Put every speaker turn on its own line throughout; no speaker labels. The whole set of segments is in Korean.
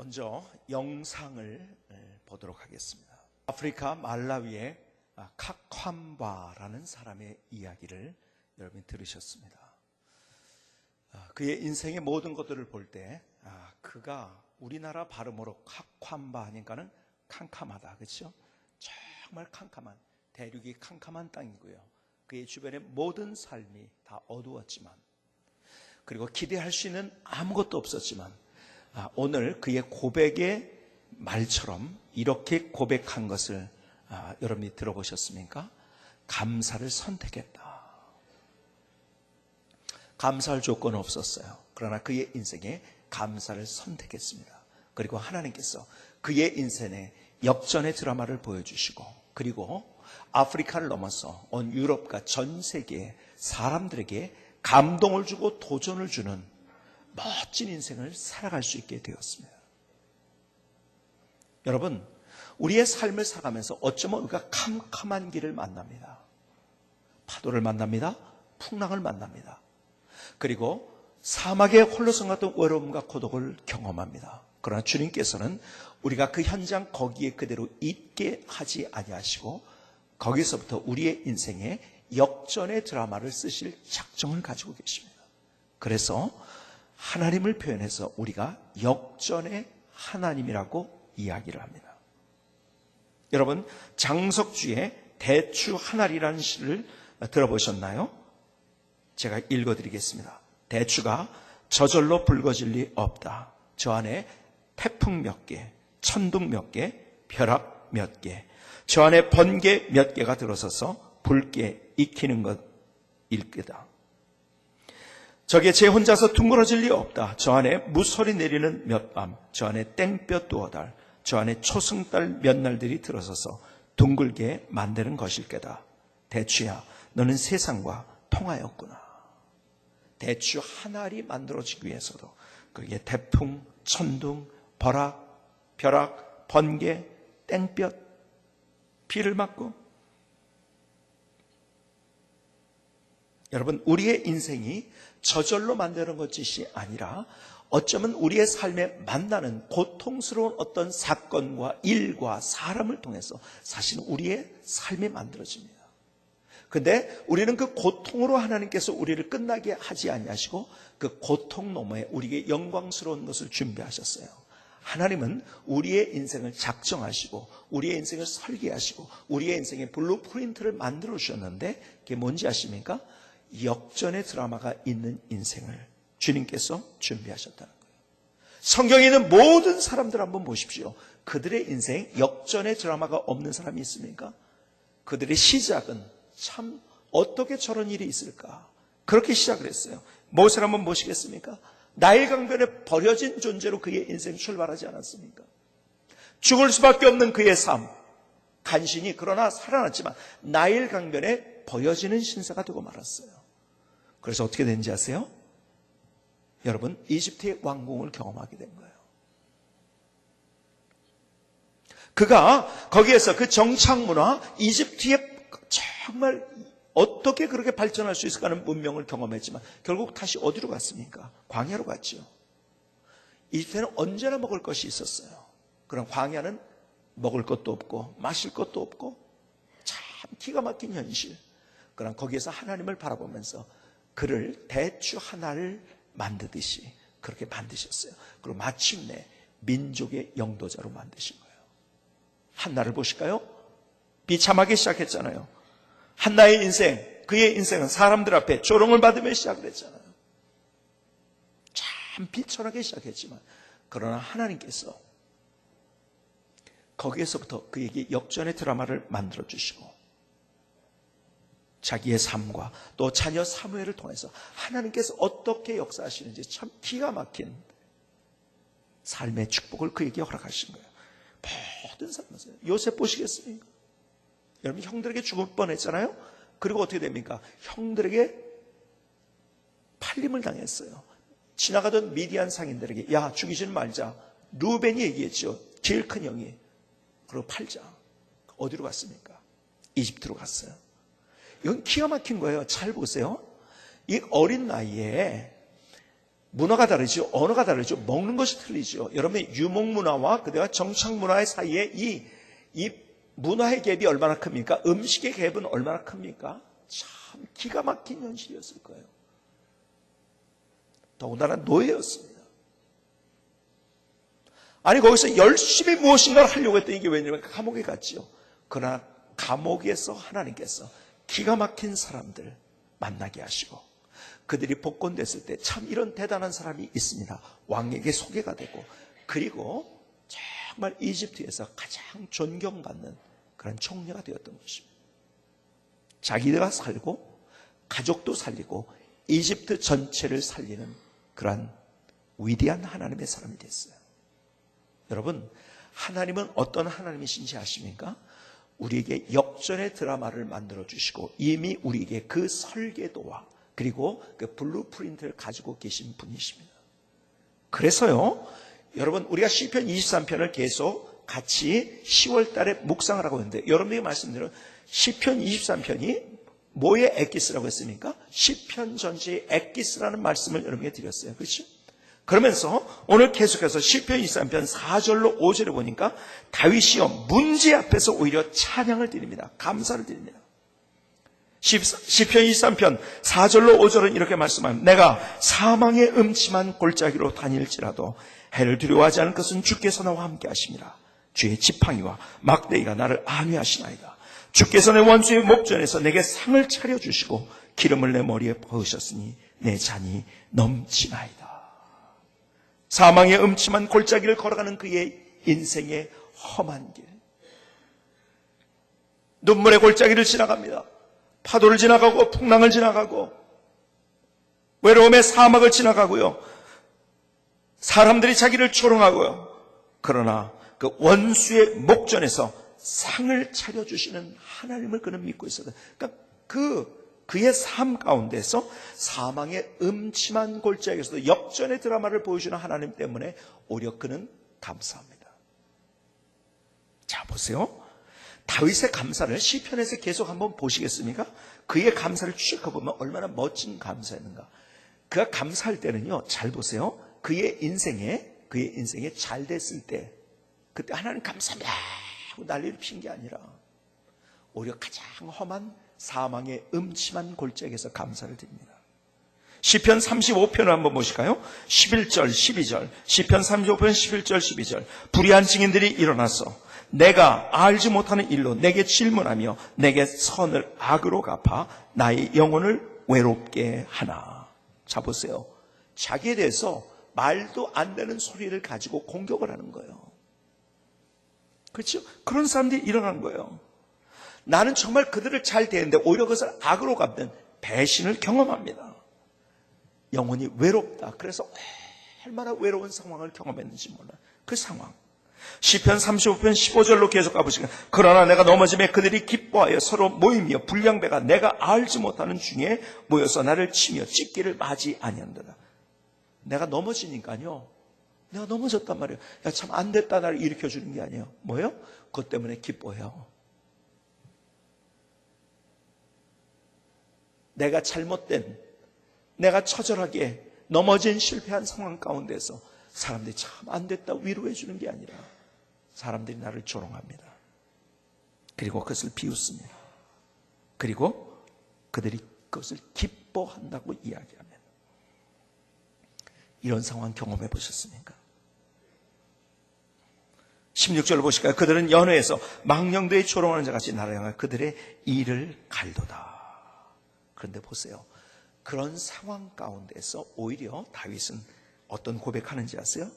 먼저 영상을 보도록 하겠습니다. 아프리카 말라위의 카캄바라는 사람의 이야기를 여러분이 들으셨습니다. 그의 인생의 모든 것들을 볼 때 그가 우리나라 발음으로 카캄바 하니까는 캄캄하다, 그렇죠? 정말 캄캄한, 대륙이 캄캄한 땅이고요. 그의 주변의 모든 삶이 다 어두웠지만, 그리고 기대할 수 있는 아무것도 없었지만, 오늘 그의 고백의 말처럼 이렇게 고백한 것을 여러분이 들어보셨습니까? 감사를 선택했다. 감사할 조건은 없었어요. 그러나 그의 인생에 감사를 선택했습니다. 그리고 하나님께서 그의 인생에 역전의 드라마를 보여주시고, 그리고 아프리카를 넘어서 온 유럽과 전 세계의 사람들에게 감동을 주고 도전을 주는 멋진 인생을 살아갈 수 있게 되었습니다. 여러분, 우리의 삶을 살아가면서 어쩌면 우리가 캄캄한 길을 만납니다. 파도를 만납니다. 풍랑을 만납니다. 그리고 사막의 홀로선 같은 외로움과 고독을 경험합니다. 그러나 주님께서는 우리가 그 현장 거기에 그대로 있게 하지 아니하시고 거기서부터 우리의 인생에 역전의 드라마를 쓰실 작정을 가지고 계십니다. 그래서 하나님을 표현해서 우리가 역전의 하나님이라고 이야기를 합니다. 여러분, 장석주의 대추 하나리라는 시를 들어보셨나요? 제가 읽어드리겠습니다. 대추가 저절로 붉어질 리 없다. 저 안에 태풍 몇 개, 천둥 몇 개, 벼락 몇 개, 저 안에 번개 몇 개가 들어서서 붉게 익히는 것일 거다. 저게 제 혼자서 둥그러질 리 없다. 저 안에 무소리 내리는 몇 밤, 저 안에 땡볕 두어 달, 저 안에 초승달 몇 날들이 들어서서 둥글게 만드는 것일 거다. 대추야, 너는 세상과 통하였구나. 대추 하나리 만들어지기 위해서도 그게 태풍, 천둥, 벼락, 번개, 땡볕, 비를 맞고, 여러분, 우리의 인생이 저절로 만드는 것이 아니라 어쩌면 우리의 삶에 만나는 고통스러운 어떤 사건과 일과 사람을 통해서 사실은 우리의 삶이 만들어집니다. 근데 우리는 그 고통으로 하나님께서 우리를 끝나게 하지 아니하시고 그 고통 너머에 우리에게 영광스러운 것을 준비하셨어요. 하나님은 우리의 인생을 작정하시고 우리의 인생을 설계하시고 우리의 인생의 블루프린트를 만들어 주셨는데 그게 뭔지 아십니까? 역전의 드라마가 있는 인생을 주님께서 준비하셨다는 거예요. 성경에 있는 모든 사람들 한번 보십시오. 그들의 인생 역전의 드라마가 없는 사람이 있습니까? 그들의 시작은 참 어떻게 저런 일이 있을까? 그렇게 시작을 했어요. 모세를 한번 보시겠습니까? 나일 강변에 버려진 존재로 그의 인생 출발하지 않았습니까? 죽을 수밖에 없는 그의 삶, 간신히 그러나 살아났지만 나일 강변에 버려지는 신세가 되고 말았어요. 그래서 어떻게 된지 아세요? 여러분, 이집트의 왕궁을 경험하게 된 거예요. 그가 거기에서 그 정착문화, 이집트의 정말 어떻게 그렇게 발전할 수 있을까 하는 문명을 경험했지만 결국 다시 어디로 갔습니까? 광야로 갔죠. 이집트에는 언제나 먹을 것이 있었어요. 그럼 광야는 먹을 것도 없고 마실 것도 없고 참 기가 막힌 현실. 그럼 거기에서 하나님을 바라보면서 그를 대추 하나를 만드듯이 그렇게 만드셨어요. 그리고 마침내 민족의 영도자로 만드신 거예요. 한나를 보실까요? 비참하게 시작했잖아요. 한나의 인생, 그의 인생은 사람들 앞에 조롱을 받으며 시작을 했잖아요. 참 비천하게 시작했지만 그러나 하나님께서 거기에서부터 그에게 역전의 드라마를 만들어주시고 자기의 삶과 또 자녀 사무엘을 통해서 하나님께서 어떻게 역사하시는지 참 기가 막힌 삶의 축복을 그에게 허락하신 거예요. 모든 삶에서 요셉 보시겠습니까? 여러분, 형들에게 죽을 뻔했잖아요. 그리고 어떻게 됩니까? 형들에게 팔림을 당했어요. 지나가던 미디안 상인들에게 야, 죽이지는 말자. 루벤이 얘기했죠. 제일 큰 형이. 그리고 팔자. 어디로 갔습니까? 이집트로 갔어요. 이건 기가 막힌 거예요. 잘 보세요. 이 어린 나이에 문화가 다르죠. 언어가 다르죠. 먹는 것이 틀리죠. 여러분의 유목 문화와 그대와 정착 문화의 사이에 이 문화의 갭이 얼마나 큽니까? 음식의 갭은 얼마나 큽니까? 참 기가 막힌 현실이었을 거예요. 더군다나 노예였습니다. 아니 거기서 열심히 무엇인가를 하려고 했더니 이게 왜냐면 감옥에 갔지요. 그러나 감옥에서 하나님께서 기가 막힌 사람들 만나게 하시고 그들이 복권됐을 때 참 이런 대단한 사람이 있습니다. 왕에게 소개가 되고 그리고 정말 이집트에서 가장 존경받는 그런 총리가 되었던 것입니다. 자기가 살고 가족도 살리고 이집트 전체를 살리는 그러한 위대한 하나님의 사람이 됐어요. 여러분, 하나님은 어떤 하나님이신지 아십니까? 우리에게 역전의 드라마를 만들어 주시고 이미 우리에게 그 설계도와 그리고 그 블루프린트를 가지고 계신 분이십니다. 그래서요, 여러분 우리가 시편 23편을 계속 같이 10월 달에 묵상을 하고 있는데 여러분에게 말씀드린 시편 23편이 뭐의 엑기스라고 했습니까? 시편 전체의 엑기스라는 말씀을 여러분에게 드렸어요. 그렇죠? 그러면서 오늘 계속해서 시편 23편 4절로 5절에 보니까 다윗이요 문제 앞에서 오히려 찬양을 드립니다. 감사를 드립니다. 시편 23편 4절로 5절은 이렇게 말씀합니다. 내가 사망의 음침한 골짜기로 다닐지라도 해를 두려워하지 않을 것은 주께서 나와 함께 하심이라. 주의 지팡이와 막대기가 나를 안위하시나이다. 주께서 내 원수의 목전에서 내게 상을 차려주시고 기름을 내 머리에 부으셨으니 내 잔이 넘치나이다. 사망의 음침한 골짜기를 걸어가는 그의 인생의 험한 길, 눈물의 골짜기를 지나갑니다. 파도를 지나가고 풍랑을 지나가고 외로움의 사막을 지나가고요. 사람들이 자기를 조롱하고요. 그러나 그 원수의 목전에서 상을 차려주시는 하나님을 그는 믿고 있었다. 그러니까 그의 삶 가운데서 사망의 음침한 골짜기에서도 역전의 드라마를 보여주는 하나님 때문에 오히려 그는 감사합니다. 자, 보세요. 다윗의 감사를 시편에서 계속 한번 보시겠습니까? 그의 감사를 쭉 보면 얼마나 멋진 감사였는가. 그가 감사할 때는요, 잘 보세요. 그의 인생에 잘 됐을 때, 그때 하나님 감사합니다 하고 난리를 핀 게 아니라 오히려 가장 험한 사망의 음침한 골짜기에서 감사를 드립니다. 시편 35편을 한번 보실까요? 11절, 12절. 시편 35편 11절, 12절. 불의한 증인들이 일어나서 내가 알지 못하는 일로 내게 질문하며 내게 선을 악으로 갚아 나의 영혼을 외롭게 하나. 자, 보세요. 자기에 대해서 말도 안 되는 소리를 가지고 공격을 하는 거예요. 그렇죠? 그런 사람들이 일어나는 거예요. 나는 정말 그들을 잘 대했는데 오히려 그것을 악으로 갚는 배신을 경험합니다. 영혼이 외롭다. 그래서 얼마나 외로운 상황을 경험했는지 몰라요. 그 상황. 시편 35편 15절로 계속 가보시면 그러나 내가 넘어짐에 그들이 기뻐하여 서로 모이며 불량배가 내가 알지 못하는 중에 모여서 나를 치며 찢기를 맞이 아니한다. 내가 넘어지니까요. 내가 넘어졌단 말이에요. 야, 참 안 됐다 나를 일으켜주는 게 아니에요. 뭐예요? 그것 때문에 기뻐해요. 내가 잘못된, 내가 처절하게 넘어진 실패한 상황 가운데서 사람들이 참 안 됐다 위로해 주는 게 아니라 사람들이 나를 조롱합니다. 그리고 그것을 비웃습니다. 그리고 그들이 그것을 기뻐한다고 이야기합니다. 이런 상황 경험해 보셨습니까? 16절을 보실까요? 그들은 연회에서 망령되이 조롱하는 자같이 나를 향하여 그들의 이를 갈도다. 그런데 보세요. 그런 상황 가운데서 오히려 다윗은 어떤 고백하는지 아세요?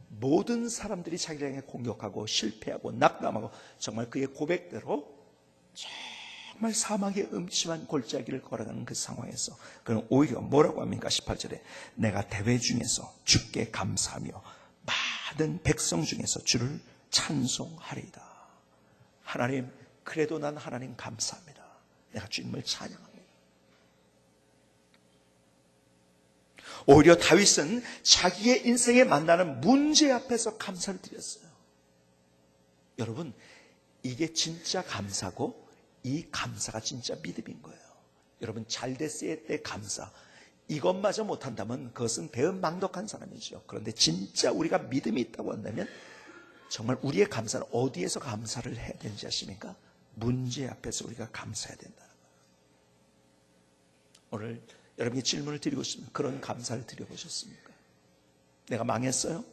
모든 사람들이 자기를 향해 공격하고 실패하고 낙담하고 정말 그의 고백대로 정말 사막의 음침한 골짜기를 걸어가는 그 상황에서 그는 오히려 뭐라고 합니까? 18절에 내가 대회 중에서 주께 감사하며 많은 백성 중에서 주를 찬송하리이다. 하나님, 그래도 난 하나님 감사합니다. 내가 주님을 찬양합니다. 오히려 다윗은 자기의 인생에 만나는 문제 앞에서 감사를 드렸어요. 여러분, 이게 진짜 감사고 이 감사가 진짜 믿음인 거예요. 여러분, 잘 됐을 때 감사, 이것마저 못한다면 그것은 배은망덕한 사람이죠. 그런데 진짜 우리가 믿음이 있다고 한다면 정말 우리의 감사는 어디에서 감사를 해야 되는지 아십니까? 문제 앞에서 우리가 감사해야 된다는 거예요. 오늘 여러분께 질문을 드리고 싶습니다. 그런 감사를 드려보셨습니까? 내가 망했어요?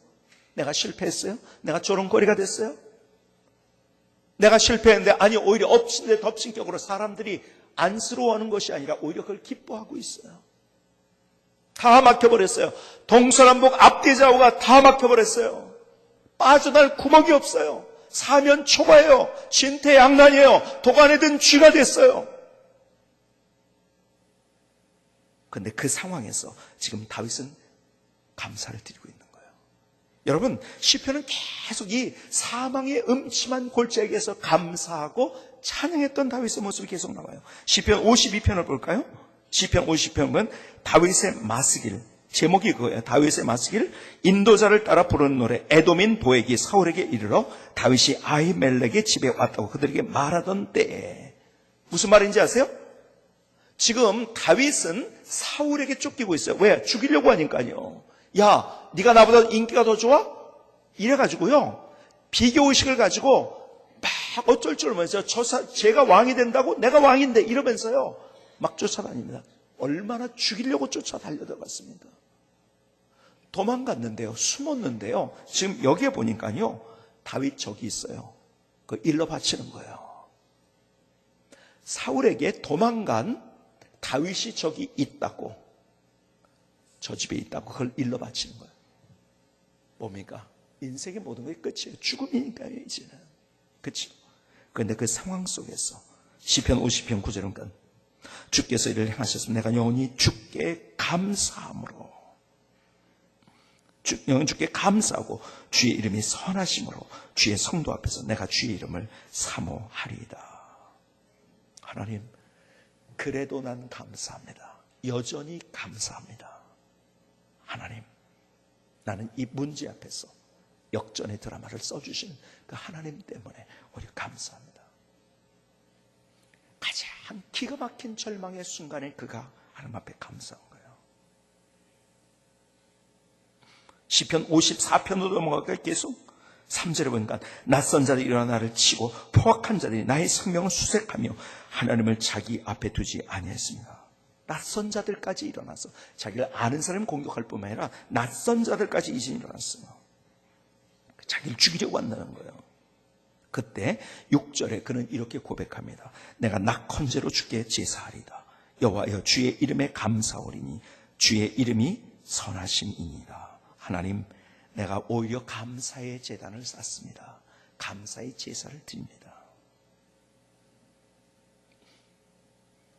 내가 실패했어요? 내가 조롱거리가 됐어요? 내가 실패했는데 아니 오히려 엎친 데 덮친 격으로 사람들이 안쓰러워하는 것이 아니라 오히려 그걸 기뻐하고 있어요. 다 막혀버렸어요. 동서남북 앞뒤 좌우가 다 막혀버렸어요. 빠져날 구멍이 없어요. 사면 초과예요. 진퇴양난이에요. 도관에 든 쥐가 됐어요. 그런데 그 상황에서 지금 다윗은 감사를 드리고 있는 거예요. 여러분, 시편은 계속 이 사망의 음침한 골짜기에서 감사하고 찬양했던 다윗의 모습이 계속 나와요. 시편 52편을 볼까요? 시편 50편은 다윗의 마스길, 제목이 그거예요. 다윗의 마스길, 인도자를 따라 부르는 노래, 에돔인 도액이 사울에게 이르러 다윗이 아히멜렉의 집에 왔다고 그들에게 말하던 때에. 무슨 말인지 아세요? 지금 다윗은 사울에게 쫓기고 있어요. 왜? 죽이려고 하니까요. 야, 네가 나보다 인기가 더 좋아? 이래가지고요, 비교의식을 가지고 막 어쩔 줄 모르면서 제가 왕이 된다고? 내가 왕인데 이러면서요 막 쫓아다닙니다. 얼마나 죽이려고 쫓아 달려들어갔습니다. 도망갔는데요, 숨었는데요, 지금 여기에 보니까요 다윗 적이 있어요. 그 일러 바치는 거예요. 사울에게 도망간 다윗이 적이 있다고, 저 집에 있다고 그걸 일러 바치는 거예요. 뭡니까? 인생의 모든 것이 끝이에요. 죽음이니까요, 이제는. 그렇죠? 그런데 그 상황 속에서 시편 50편 9절은 주께서 이를 행하셨으면 내가 영원히 주께 감사함으로, 영원히 주께 감사하고 주의 이름이 선하심으로 주의 성도 앞에서 내가 주의 이름을 사모하리이다. 하나님, 그래도 난 감사합니다. 여전히 감사합니다. 하나님, 나는 이 문제 앞에서 역전의 드라마를 써주신 그 하나님 때문에 오히려 감사합니다. 가장 기가 막힌 절망의 순간에 그가 하나님 앞에 감사한 거예요. 시편 54편으로 넘어갈까요? 계속 3절에 보니까 낯선 자들이 일어나 나를 치고 포악한 자들이 나의 생명을 수색하며 하나님을 자기 앞에 두지 아니했습니다. 낯선 자들까지 일어나서 자기를 아는 사람을 공격할 뿐만 아니라 낯선 자들까지 이제 일어났어요. 자기를 죽이려고 한다는 거예요. 그때 6절에 그는 이렇게 고백합니다. 내가 낙헌제로 주께 제사하리다. 여호와여, 주의 이름에 감사오리니 주의 이름이 선하심이니이다. 하나님, 내가 오히려 감사의 제단을 쌓습니다. 감사의 제사를 드립니다.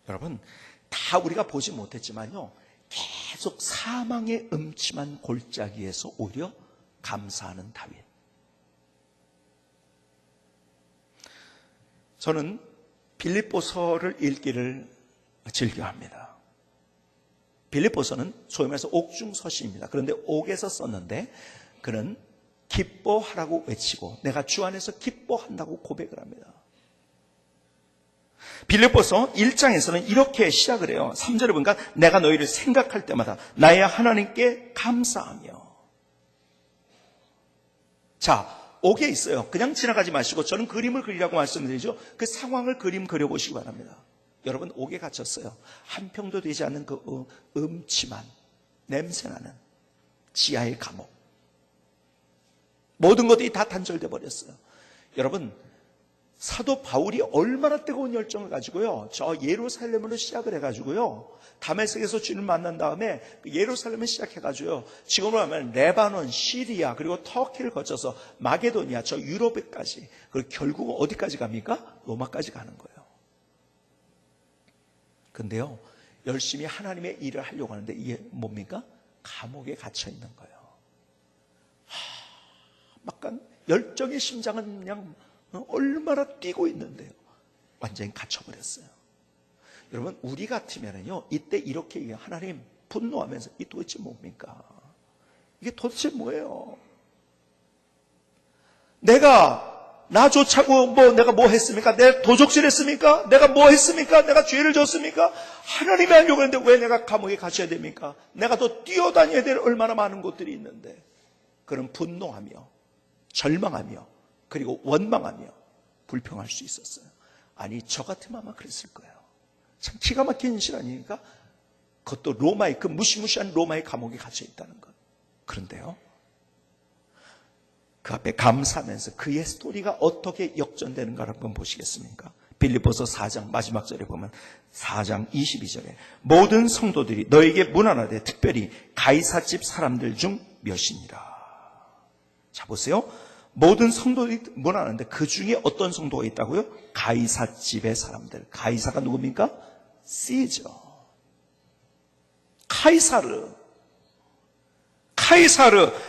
여러분, 다 우리가 보지 못했지만요, 계속 사망의 음침한 골짜기에서 오히려 감사하는 다윗. 저는 빌립보서를 읽기를 즐겨합니다. 빌립보서는 소위 말해서 옥중서시입니다. 그런데 옥에서 썼는데 그는 기뻐하라고 외치고 내가 주 안에서 기뻐한다고 고백을 합니다. 빌립보서 1장에서는 이렇게 시작을 해요. 3절에 보니까 내가 너희를 생각할 때마다 나의 하나님께 감사하며. 자, 옥에 있어요. 그냥 지나가지 마시고 저는 그림을 그리라고 말씀드리죠. 그 상황을 그림 그려보시기 바랍니다. 여러분, 옥에 갇혔어요. 한 평도 되지 않는 그 음침한 냄새나는 지하의 감옥. 모든 것들이 다 단절돼 버렸어요. 여러분, 사도 바울이 얼마나 뜨거운 열정을 가지고요, 저 예루살렘으로 시작을 해가지고요, 다메섹에서 주님을 만난 다음에 예루살렘을 시작해가지고요, 지금으로 하면 레바논, 시리아, 그리고 터키를 거쳐서 마게도니아, 저 유럽에까지, 그리고 결국은 어디까지 갑니까? 로마까지 가는 거예요. 근데요, 열심히 하나님의 일을 하려고 하는데 이게 뭡니까? 감옥에 갇혀 있는 거예요. 막간 열정의 심장은 그냥 얼마나 뛰고 있는데요, 완전히 갇혀버렸어요. 여러분, 우리 같으면요 이때 이렇게 얘기해요. 하나님, 분노하면서 이 도대체 뭡니까? 이게 도대체 뭐예요? 내가 나 좋자고 내가 뭐 했습니까? 내가 도적질 했습니까? 내가 뭐 했습니까? 내가 죄를 졌습니까? 하나님이 하려고 했는데 왜 내가 감옥에 갇혀야 됩니까? 내가 더 뛰어다녀야 될 얼마나 많은 곳들이 있는데. 그런 분노하며 절망하며 그리고 원망하며 불평할 수 있었어요. 아니, 저 같으면 아마 그랬을 거예요. 참 기가 막힌 현실 아닙니까? 그것도 로마의, 그 무시무시한 로마의 감옥에 갇혀 있다는 것. 그런데요, 그 앞에 감사하면서 그의 스토리가 어떻게 역전되는가를 한번 보시겠습니까? 빌립보서 4장 마지막 절에 보면 4장 22절에 모든 성도들이 너에게 문안하되 특별히 가이사집 사람들 중 몇이니라. 자, 보세요. 모든 성도들이 문안하는데 그 중에 어떤 성도가 있다고요? 가이사집의 사람들. 가이사가 누굽니까? 시저. 카이사르,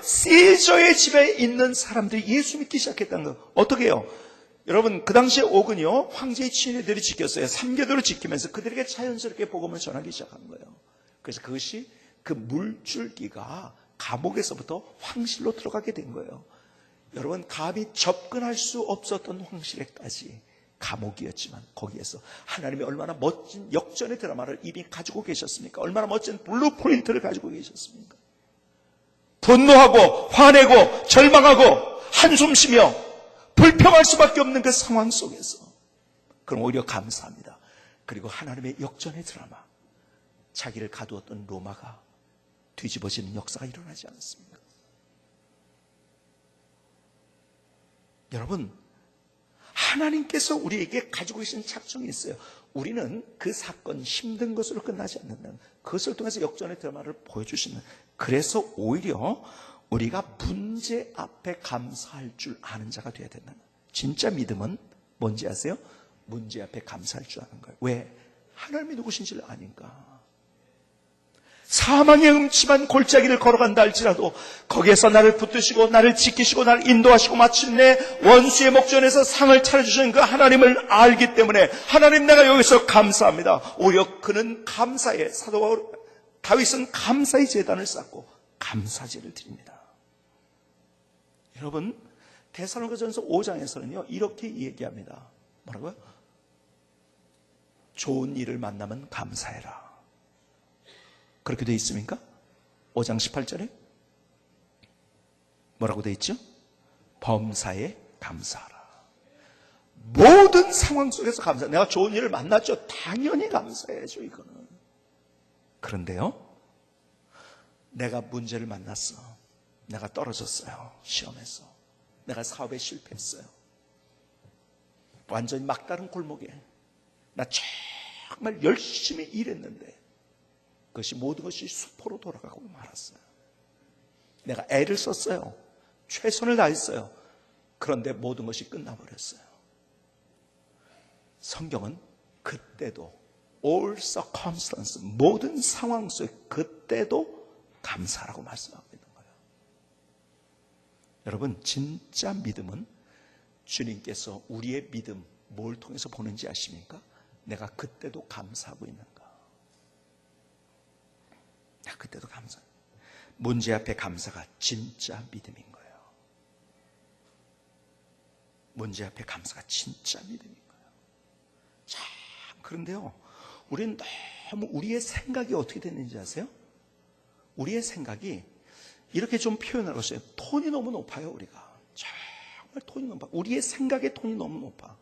시저의 집에 있는 사람들이 예수 믿기 시작했다는 거. 어떻게 해요? 여러분, 그 당시에 옥은요, 황제의 친애들이 지켰어요. 3계도를 지키면서 그들에게 자연스럽게 복음을 전하기 시작한 거예요. 그래서 그것이 그 물줄기가 감옥에서부터 황실로 들어가게 된 거예요. 여러분, 감히 접근할 수 없었던 황실에까지 감옥이었지만 거기에서 하나님이 얼마나 멋진 역전의 드라마를 이미 가지고 계셨습니까? 얼마나 멋진 블루프린트를 가지고 계셨습니까? 분노하고 화내고 절망하고 한숨 쉬며 불평할 수밖에 없는 그 상황 속에서 그럼 오히려 감사합니다. 그리고 하나님의 역전의 드라마, 자기를 가두었던 로마가 뒤집어지는 역사가 일어나지 않았습니까? 여러분, 하나님께서 우리에게 가지고 계신 작정이 있어요. 우리는 그 사건 힘든 것으로 끝나지 않는다. 그것을 통해서 역전의 드라마를 보여주시는. 그래서 오히려 우리가 문제 앞에 감사할 줄 아는 자가 되어야 된다. 진짜 믿음은 뭔지 아세요? 문제 앞에 감사할 줄 아는 거예요. 왜? 하나님이 누구신지를 아니까. 사망의 음침한 골짜기를 걸어간다 할지라도 거기에서 나를 붙드시고 나를 지키시고 나를 인도하시고 마침내 원수의 목전에서 상을 차려주시는 그 하나님을 알기 때문에 하나님, 내가 여기서 감사합니다. 오히려 그는 감사의, 사도 다윗은 감사의 제단을 쌓고 감사제를 드립니다. 여러분, 데살로니가전서 5장에서는요 이렇게 얘기합니다. 뭐라고요? 좋은 일을 만나면 감사해라. 그렇게 되어 있습니까? 5장 18절에 뭐라고 되어 있죠? 범사에 감사하라. 모든 상황 속에서 감사. 내가 좋은 일을 만났죠. 당연히 감사해야죠, 이거는. 그런데요, 내가 문제를 만났어. 내가 떨어졌어요, 시험에서. 내가 사업에 실패했어요. 완전히 막다른 골목에 나 정말 열심히 일했는데 그것이 모든 것이 수포로 돌아가고 말았어요. 내가 애를 썼어요. 최선을 다했어요. 그런데 모든 것이 끝나버렸어요. 성경은 그때도 all circumstance, 모든 상황 속에 그때도 감사라고 말씀하고 있는 거예요. 여러분, 진짜 믿음은 주님께서 우리의 믿음 뭘 통해서 보는지 아십니까? 내가 그때도 감사하고 있는가? 그때도 감사. 문제 앞에 감사가 진짜 믿음인 거예요. 문제 앞에 감사가 진짜 믿음인 거예요. 참, 그런데요, 우리는 너무 우리의 생각이 어떻게 됐는지 아세요? 우리의 생각이 이렇게 좀 표현을 하셨어요. 톤이 너무 높아요, 우리가. 정말 톤이 높아. 우리의 생각의 톤이 너무 높아.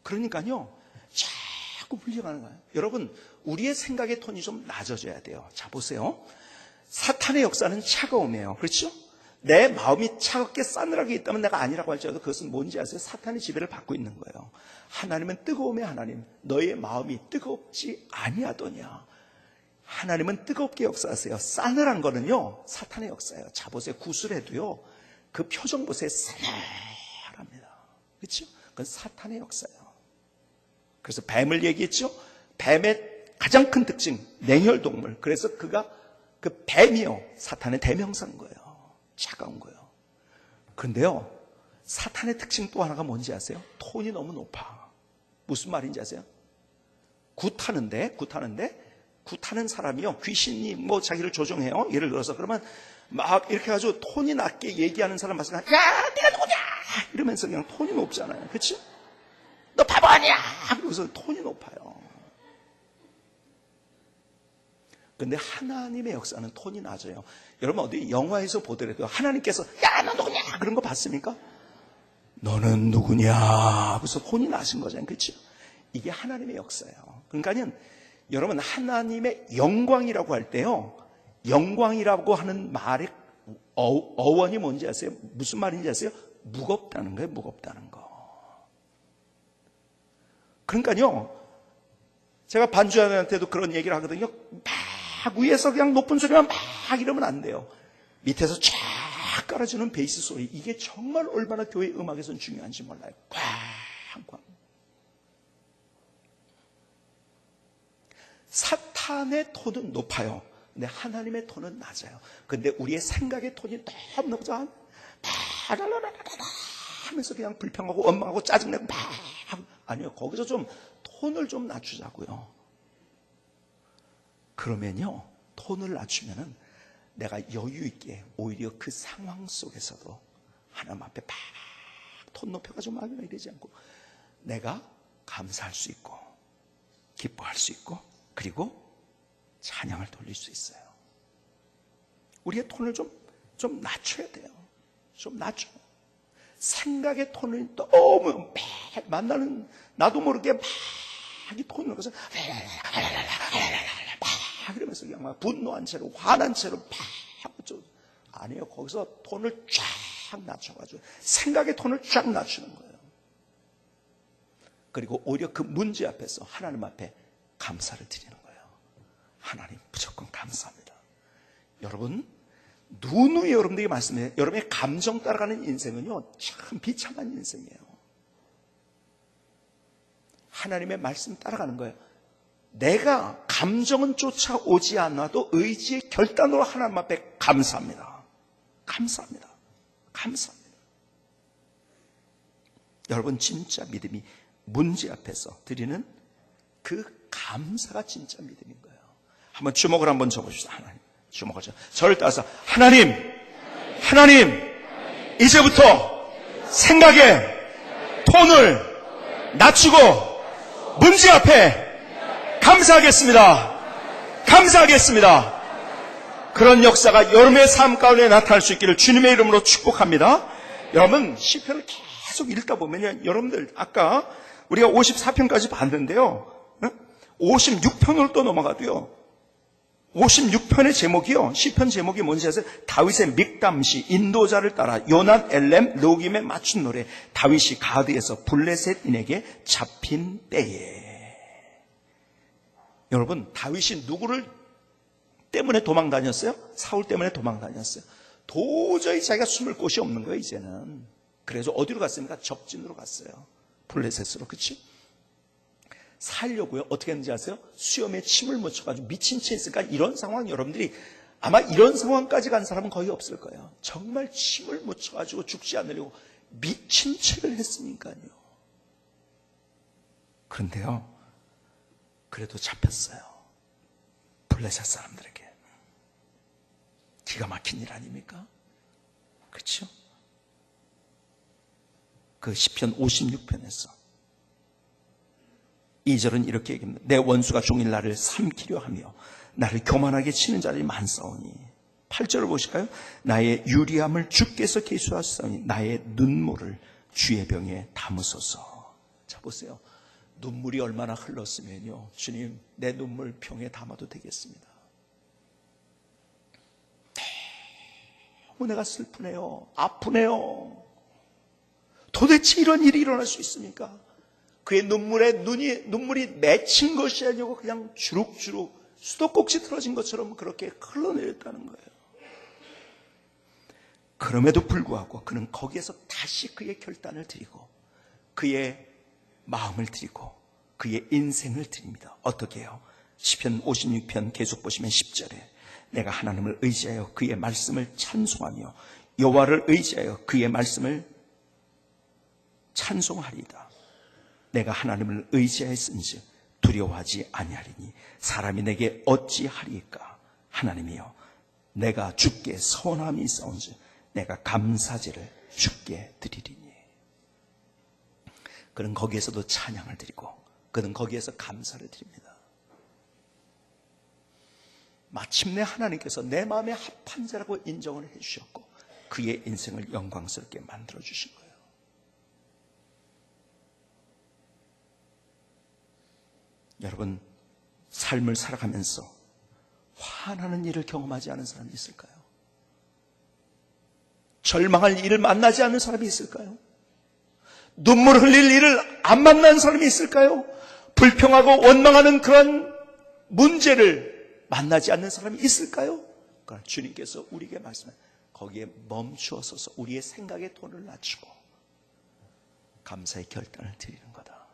그러니까요, 자꾸 불려가는 거예요. 여러분, 우리의 생각의 톤이 좀 낮아져야 돼요. 자, 보세요. 사탄의 역사는 차가움이에요. 그렇죠? 내 마음이 차갑게 싸늘하게 있다면 내가 아니라고 할지라도 그것은 뭔지 아세요? 사탄의 지배를 받고 있는 거예요. 하나님은 뜨거움의 하나님, 너의 마음이 뜨겁지 아니하더냐. 하나님은 뜨겁게 역사하세요. 싸늘한 거는요, 사탄의 역사예요. 자, 보세요. 구슬해도요, 그 표정 보세요. 싸늘합니다. 그렇죠? 그건 사탄의 역사예요. 그래서 뱀을 얘기했죠? 뱀의 가장 큰 특징, 냉혈동물. 그래서 그가 그 뱀이요, 사탄의 대명사인 거예요. 차가운 거예요. 그런데요, 사탄의 특징 또 하나가 뭔지 아세요? 톤이 너무 높아. 무슨 말인지 아세요? 굿하는 사람이요, 귀신이 뭐 자기를 조종해요. 예를 들어서 그러면 막 이렇게 해가지고 톤이 낮게 얘기하는 사람 봤을 때, 야, 내가 누구냐? 이러면서 그냥 톤이 높잖아요. 그렇지? 너 바보 아니야! 그러면서 톤이 높아요. 근데 하나님의 역사는 톤이 낮아요. 여러분 어디 영화에서 보더라도 하나님께서 야, 너 누구냐? 그런 거 봤습니까? 너는 누구냐? 그래서 톤이 낮은 거잖아요. 그렇죠? 이게 하나님의 역사예요. 그러니까는 여러분 하나님의 영광이라고 할 때요. 영광이라고 하는 말의 어원이 뭔지 아세요? 무슨 말인지 아세요? 무겁다는 거예요. 무겁다는 거. 그러니까요. 제가 반주자들한테도 그런 얘기를 하거든요. 막 위에서 그냥 높은 소리만 막 이러면 안 돼요. 밑에서 쫙 깔아주는 베이스 소리. 이게 정말 얼마나 교회 음악에서는 중요한지 몰라요. 꽝꽝. 사탄의 톤은 높아요. 근데 하나님의 톤은 낮아요. 근데 우리의 생각의 톤이 너무 높죠. 하면서 그냥 불평하고 원망하고 짜증내고 막. 아니요. 거기서 좀 톤을 좀 낮추자고요. 그러면요. 톤을 낮추면은 내가 여유 있게 오히려 그 상황 속에서도 하나님 앞에 막 톤 높여가지고 막 이러지 않고 내가 감사할 수 있고 기뻐할 수 있고 그리고 찬양을 돌릴 수 있어요. 우리의 톤을 좀 낮춰야 돼요. 좀 낮춰. 생각의 톤을 너무 만나는 나도 모르게 막 이 톤을 넣어서 막 이러면서 그냥 막 분노한 채로 화난 채로 막 아니에요. 거기서 톤을 쫙 낮춰가지고 생각의 톤을 쫙 낮추는 거예요. 그리고 오히려 그 문제 앞에서 하나님 앞에 감사를 드리는 거예요. 하나님 무조건 감사합니다. 여러분 누누이 여러분들에게 말씀해요. 여러분의 감정 따라가는 인생은요 참 비참한 인생이에요. 하나님의 말씀 따라가는 거예요. 내가 감정은 쫓아오지 않아도 의지의 결단으로 하나님 앞에 감사합니다. 감사합니다. 감사합니다. 여러분 진짜 믿음이 문제 앞에서 드리는 그 감사가 진짜 믿음인 거예요. 한번 주먹을 한번 줘보십시오. 하나님 주먹을 줘. 저를 따라서 하나님 이제부터 생각의 톤을 낮추고 문제 앞에 감사하겠습니다. 감사하겠습니다. 그런 역사가 여러분의 삶 가운데 나타날 수 있기를 주님의 이름으로 축복합니다. 여러분 시편을 계속 읽다 보면요, 여러분들 아까 우리가 54편까지 봤는데요, 56편으로 또 넘어가도요, 56편의 제목이요, 시편 제목이 뭔지 아세요? 다윗의 믹담시, 인도자를 따라 요난 엘렘 로김에 맞춘 노래. 다윗이 가드에서 블레셋인에게 잡힌 때에. 여러분 다윗이 누구를 때문에 도망 다녔어요? 사울 때문에 도망 다녔어요. 도저히 자기가 숨을 곳이 없는 거예요 이제는. 그래서 어디로 갔습니까? 적진으로 갔어요. 블레셋으로. 그치? 살려고요. 어떻게 했는지 아세요? 수염에 침을 묻혀가지고 미친 채 있으니까 이런 상황 여러분들이 아마 이런 상황까지 간 사람은 거의 없을 거예요. 정말 침을 묻혀가지고 죽지 않으려고 미친 채를 했으니까요. 그런데요, 그래도 잡혔어요. 블레셋 사람들에게. 기가 막힌 일 아닙니까? 그렇죠? 그 시편 56편에서 2절은 이렇게 얘기합니다. 내 원수가 종일 나를 삼키려 하며 나를 교만하게 치는 자들이 많사오니. 8절을 보실까요? 나의 유리함을 주께서 계수하시사오니 나의 눈물을 주의 병에 담으소서. 자 보세요. 눈물이 얼마나 흘렀으면요, 주님 내 눈물 병에 담아도 되겠습니다. 너무 내가 슬프네요. 아프네요. 도대체 이런 일이 일어날 수 있습니까? 그의 눈물이 맺힌 것이 아니고 그냥 주룩주룩 수도꼭지 틀어진 것처럼 그렇게 흘러내렸다는 거예요. 그럼에도 불구하고 그는 거기에서 다시 그의 결단을 드리고 그의 마음을 드리고 그의 인생을 드립니다. 어떻게 해요? 시편 56편 계속 보시면 10절에 내가 하나님을 의지하여 그의 말씀을 찬송하며 여호와를 의지하여 그의 말씀을 찬송하리이다. 내가 하나님을 의지하였은즉 두려워하지 아니하리니 사람이 내게 어찌하리까. 하나님이여 내가 주께 선함이 있사온즉 내가 감사제를 주께 드리리니. 그는 거기에서도 찬양을 드리고 그는 거기에서 감사를 드립니다. 마침내 하나님께서 내 마음에 합한 자라고 인정을 해주셨고 그의 인생을 영광스럽게 만들어주신 거예요. 여러분, 삶을 살아가면서 화나는 일을 경험하지 않은 사람이 있을까요? 절망할 일을 만나지 않는 사람이 있을까요? 눈물 흘릴 일을 안 만나는 사람이 있을까요? 불평하고 원망하는 그런 문제를 만나지 않는 사람이 있을까요? 그러나 주님께서 우리에게 말씀해 거기에 멈추어서서 우리의 생각의 톤을 낮추고 감사의 결단을 드리는 거다.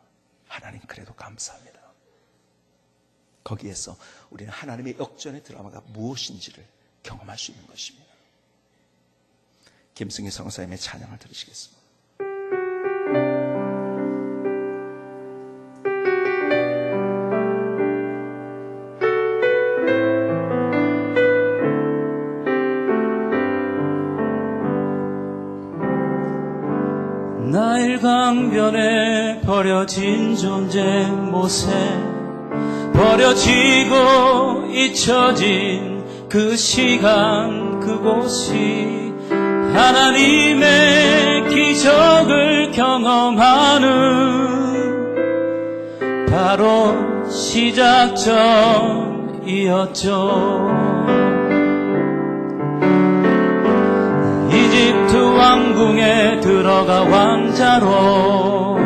하나님 그래도 감사합니다. 거기에서 우리는 하나님의 역전의 드라마가 무엇인지를 경험할 수 있는 것입니다. 김승희 성사님의 찬양을 들으시겠습니다.
나일 강변에 버려진 존재 모세, 버려지고 잊혀진 그 시간 그곳이 하나님의 기적을 경험하는 바로 시작점이었죠. 이집트 왕궁에 들어가 왕자로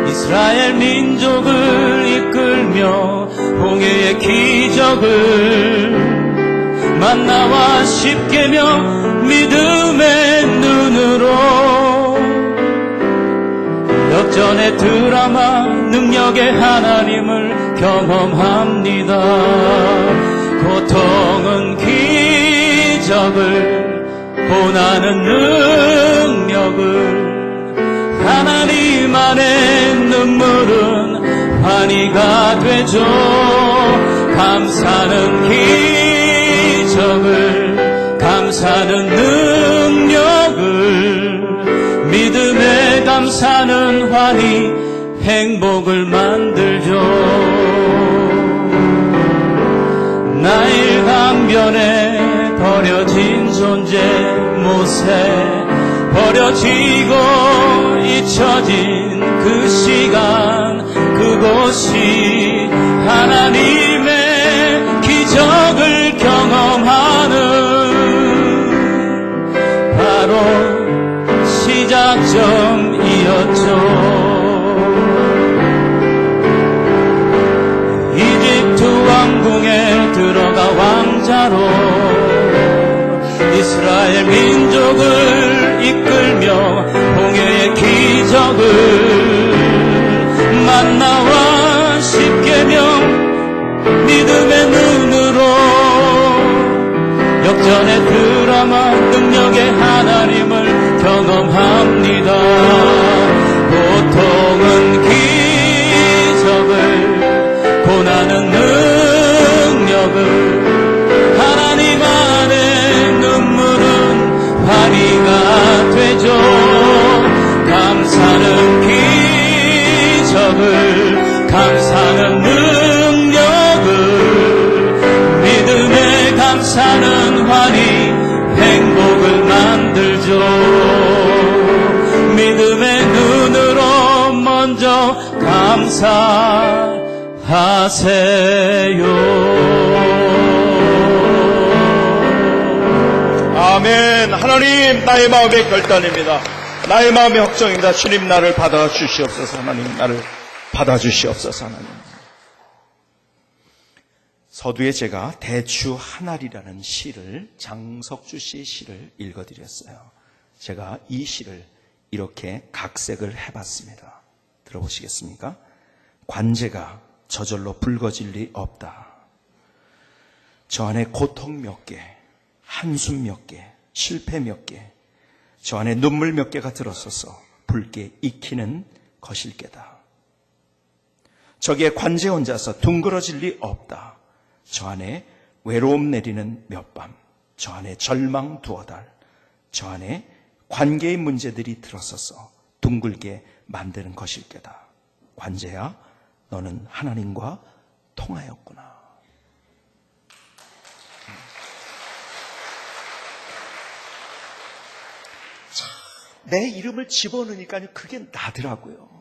이스라엘 민족을 이끌며 홍해의 기적을 만나와 십계명 믿음의 눈으로 역전의 드라마 능력의 하나님을 경험합니다. 고통은 기적을 고난은 능력을 하나님 안에 눈물은 환희가 되죠. 감사는 기적을 감사는 능력을 믿음에 감사는 환희 행복을 만들죠. 나일 강변에 버려진 존재 모세, 버려지고 잊혀진 그 시간 그곳이 하나님의 기적을 경험하는 바로 시작점이었죠. 이집트 왕궁에 들어가 왕자로 이스라엘 민족을 이끌며 홍해의 기적을 만나와 십계명 믿음의 눈으로 역전의 드라마 능력의 하나님을 경험합니다. 고통은 기적을 고난은 능력을 하나님 안에 눈물은 환희가 되죠. 감사는 기적을 감사는 능력을 믿음에 감사는 환희 행복을 만들죠. 믿음의 눈으로 먼저 감사하세요.
아멘. 하나님 나의 마음의 결단입니다. 나의 마음의 확정입니다. 주님 나를 받아주시옵소서. 하나님 나를 받아주시옵소서. 하나님. 서두에 제가 대추 하나리라는 시를 장석주 씨의 시를 읽어드렸어요. 제가 이 시를 이렇게 각색을 해봤습니다. 들어보시겠습니까? 관제가 저절로 붉어질 리 없다. 저 안에 고통 몇 개, 한숨 몇 개, 실패 몇 개, 저 안에 눈물 몇 개가 들어서서 붉게 익히는 거실게다. 저기에 관제 혼자서 둥그러질 리 없다. 저 안에 외로움 내리는 몇 밤, 저 안에 절망 두어 달, 저 안에 관계의 문제들이 들어서서 둥글게 만드는 것일 게다. 관제야, 너는 하나님과 통하였구나. 내 이름을 집어넣으니까 그게 나더라고요.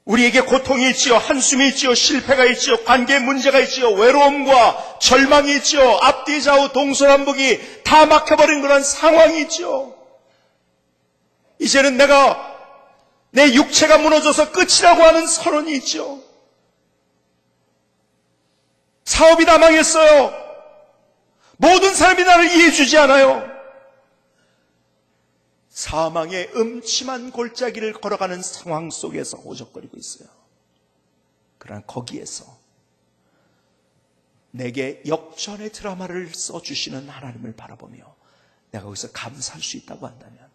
우리에게 고통이 있지요, 한숨이 있지요, 실패가 있지요, 관계에 문제가 있지요, 외로움과 절망이 있지요, 앞뒤 좌우 동서남북이 다 막혀버린 그런 상황이 있지요. 이제는 내 육체가 무너져서 끝이라고 하는 선언이 있죠. 사업이 다 망했어요. 모든 사람이 나를 이해해 주지 않아요. 사망의 음침한 골짜기를 걸어가는 상황 속에서 오적거리고 있어요. 그러나 거기에서 내게 역전의 드라마를 써주시는 하나님을 바라보며 내가 거기서 감사할 수 있다고 한다면,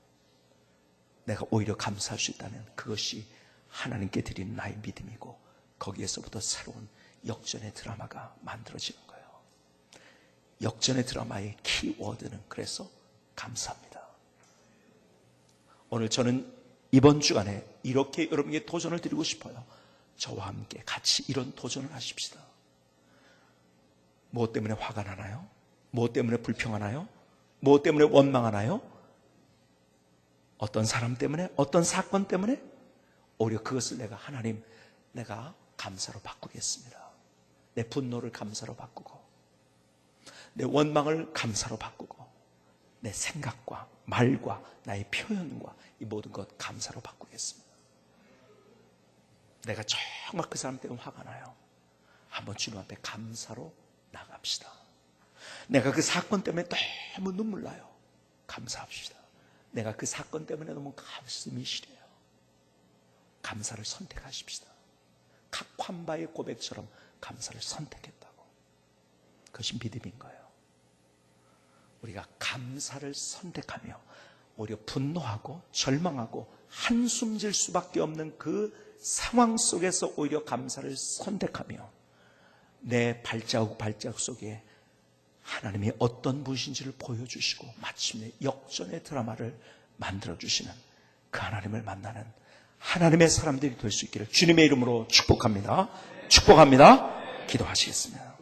내가 오히려 감사할 수 있다면 그것이 하나님께 드리는 나의 믿음이고, 거기에서부터 새로운 역전의 드라마가 만들어지는 거예요. 역전의 드라마의 키워드는 그래서 감사합니다. 오늘 저는 이번 주간에 이렇게 여러분에게 도전을 드리고 싶어요. 저와 함께 같이 이런 도전을 하십시다. 무엇 때문에 화가 나나요? 무엇 때문에 불평하나요? 무엇 때문에 원망하나요? 어떤 사람 때문에? 어떤 사건 때문에? 오히려 그것을 내가 감사로 바꾸겠습니다. 내 분노를 감사로 바꾸고, 내 원망을 감사로 바꾸고, 내 생각과 말과 나의 표현과 이 모든 것 감사로 바꾸겠습니다. 내가 정말 그 사람 때문에 화가 나요. 한번 주님 앞에 감사로 나갑시다. 내가 그 사건 때문에 너무 눈물 나요. 감사합시다. 내가 그 사건 때문에 너무 가슴이 시려요. 감사를 선택하십시다. 각환바의 고백처럼 감사를 선택했다고. 그것이 믿음인 거예요. 우리가 감사를 선택하며 오히려 분노하고 절망하고 한숨 질 수밖에 없는 그 상황 속에서 오히려 감사를 선택하며 내 발자국 속에 하나님이 어떤 분이신지를 보여주시고 마침내 역전의 드라마를 만들어주시는 그 하나님을 만나는 하나님의 사람들이 될 수 있기를 주님의 이름으로 축복합니다. 축복합니다. 기도하시겠습니다.